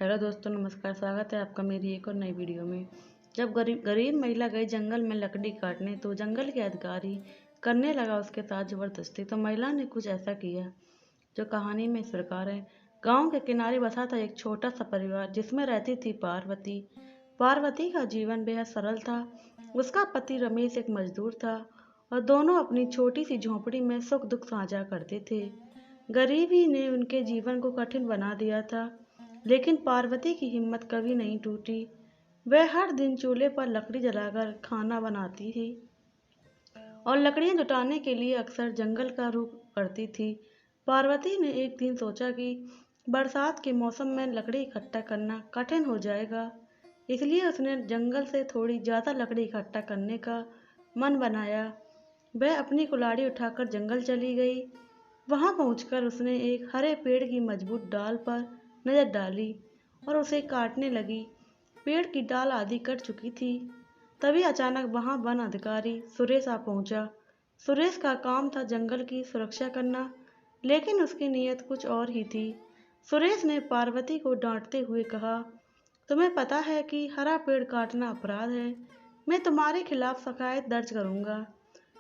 Hello दोस्तों, नमस्कार। स्वागत है आपका मेरी एक और नई वीडियो में। जब गरीब गरीब महिला गई जंगल में लकड़ी काटने तो जंगल के अधिकारी करने लगा उसके साथ जबरदस्ती। तो महिला ने कुछ ऐसा किया जो कहानी में इस प्रकार है। गांव के किनारे बसा था एक छोटा सा परिवार जिसमें रहती थी पार्वती। पार्वती का जीवन बेहद सरल था। उसका पति रमेश एक मजदूर था और दोनों अपनी छोटी सी झोंपड़ी में सुख दुख साझा करते थे। गरीबी ने उनके जीवन को कठिन बना दिया था, लेकिन पार्वती की हिम्मत कभी नहीं टूटी। वह हर दिन चूल्हे पर लकड़ी जलाकर खाना बनाती थी और लकड़ियां जुटाने के लिए अक्सर जंगल का रुख करती थी। पार्वती ने एक दिन सोचा कि बरसात के मौसम में लकड़ी इकट्ठा करना कठिन हो जाएगा, इसलिए उसने जंगल से थोड़ी ज़्यादा लकड़ी इकट्ठा करने का मन बनाया। वह अपनी कुल्हाड़ी उठाकर जंगल चली गई। वहां पहुंचकर उसने एक हरे पेड़ की मजबूत डाल पर नजर डाली और उसे काटने लगी। पेड़ की डाल आधी कट चुकी थी। तभी अचानक वहां वन अधिकारी सुरेश आ पहुंचा। सुरेश का काम था जंगल की सुरक्षा करना, लेकिन उसकी नीयत कुछ और ही थी। सुरेश ने पार्वती को डांटते हुए कहा, तुम्हें पता है कि हरा पेड़ काटना अपराध है। मैं तुम्हारे खिलाफ शिकायत दर्ज करूंगा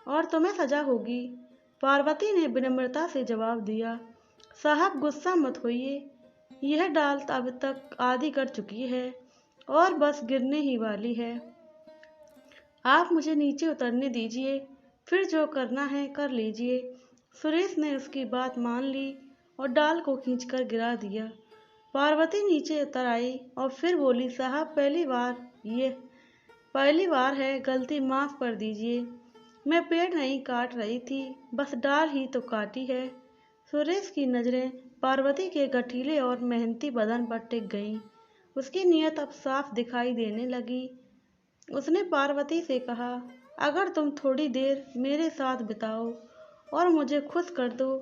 और तुम्हें सजा होगी। पार्वती ने विनम्रता से जवाब दिया, साहब गुस्सा मत होइए, यह डाल अब तक आधी कट चुकी है और बस गिरने ही वाली है। आप मुझे नीचे उतरने दीजिए, फिर जो करना है कर लीजिए। सुरेश ने उसकी बात मान ली और डाल को खींचकर गिरा दिया। पार्वती नीचे उतर आई और फिर बोली, साहब पहली बार है, गलती माफ कर दीजिए। मैं पेड़ नहीं काट रही थी, बस डाल ही तो काटी है। सुरेश की नजरें पार्वती के गठीले और मेहनती बदन पर टिक गईं। उसकी नीयत अब साफ दिखाई देने लगी। उसने पार्वती से कहा, अगर तुम थोड़ी देर मेरे साथ बिताओ और मुझे खुश कर दो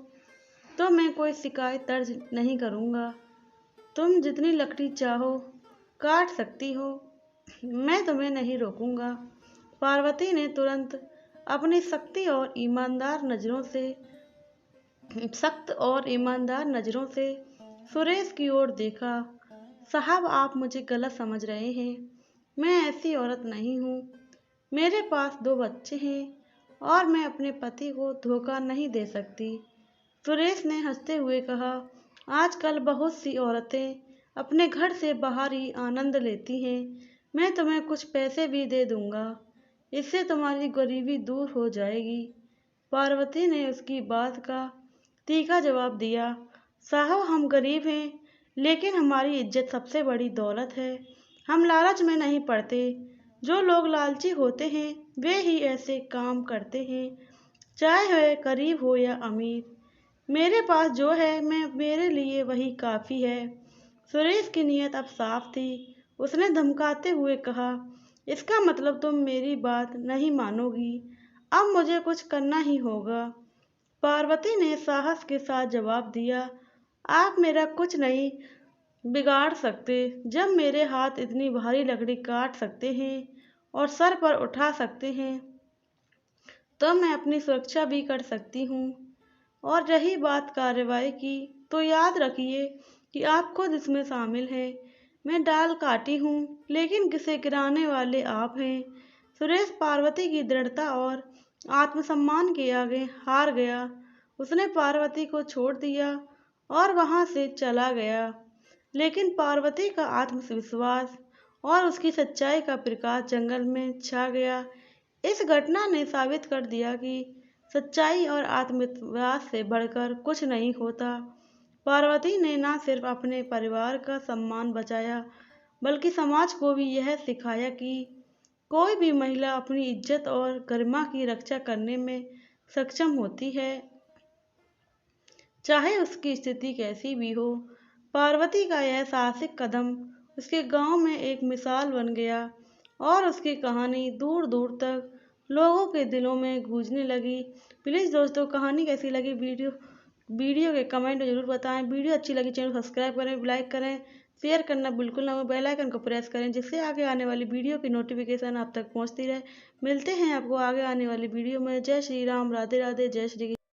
तो मैं कोई शिकायत दर्ज नहीं करूँगा। तुम जितनी लकड़ी चाहो काट सकती हो, मैं तुम्हें नहीं रोकूंगा। पार्वती ने तुरंत अपनी सख्त और ईमानदार नज़रों से सुरेश की ओर देखा। साहब आप मुझे गलत समझ रहे हैं, मैं ऐसी औरत नहीं हूँ। मेरे पास 2 बच्चे हैं और मैं अपने पति को धोखा नहीं दे सकती। सुरेश ने हंसते हुए कहा, आजकल बहुत सी औरतें अपने घर से बाहर ही आनंद लेती हैं। मैं तुम्हें कुछ पैसे भी दे दूंगा, इससे तुम्हारी गरीबी दूर हो जाएगी। पार्वती ने उसकी बात का तीखा जवाब दिया, साहब हम गरीब हैं, लेकिन हमारी इज्जत सबसे बड़ी दौलत है। हम लालच में नहीं पड़ते। जो लोग लालची होते हैं वे ही ऐसे काम करते हैं, चाहे वह गरीब हो या अमीर। मेरे पास जो है मैं मेरे लिए वही काफ़ी है। सुरेश की नीयत अब साफ थी। उसने धमकाते हुए कहा, इसका मतलब तुम मेरी बात नहीं मानोगी। अब मुझे कुछ करना ही होगा। पार्वती ने साहस के साथ जवाब दिया, आप मेरा कुछ नहीं बिगाड़ सकते। जब मेरे हाथ इतनी भारी लकड़ी काट सकते हैं और सर पर उठा सकते हैं, तो मैं अपनी सुरक्षा भी कर सकती हूँ। और रही बात कार्रवाई की, तो याद रखिए कि आप खुद इसमें शामिल हैं। मैं डाल काटी हूँ, लेकिन किसे गिराने वाले आप हैं। सुरेश पार्वती की दृढ़ता और आत्मसम्मान के आगे हार गया। उसने पार्वती को छोड़ दिया और वहां से चला गया। लेकिन पार्वती का आत्मविश्वास और उसकी सच्चाई का प्रकाश जंगल में छा गया। इस घटना ने साबित कर दिया कि सच्चाई और आत्मविश्वास से बढ़कर कुछ नहीं होता। पार्वती ने न सिर्फ अपने परिवार का सम्मान बचाया, बल्कि समाज को भी यह सिखाया कि कोई भी महिला अपनी इज्जत और गरिमा की रक्षा करने में सक्षम होती है, चाहे उसकी स्थिति कैसी भी हो। पार्वती का यह साहसिक कदम उसके गांव में एक मिसाल बन गया और उसकी कहानी दूर दूर तक लोगों के दिलों में गूंजने लगी। प्लीज़ दोस्तों, कहानी कैसी लगी वीडियो के कमेंट में ज़रूर बताएं। वीडियो अच्छी लगी चैनल सब्सक्राइब करें, लाइक करें, शेयर करना बिल्कुल ना भूलें, बेल आइकन को प्रेस करें, जिससे आगे आने वाली वीडियो की नोटिफिकेशन आप तक पहुंचती रहे। मिलते हैं आपको आगे आने वाली वीडियो में। जय श्री राम, राधे राधे, जय श्री।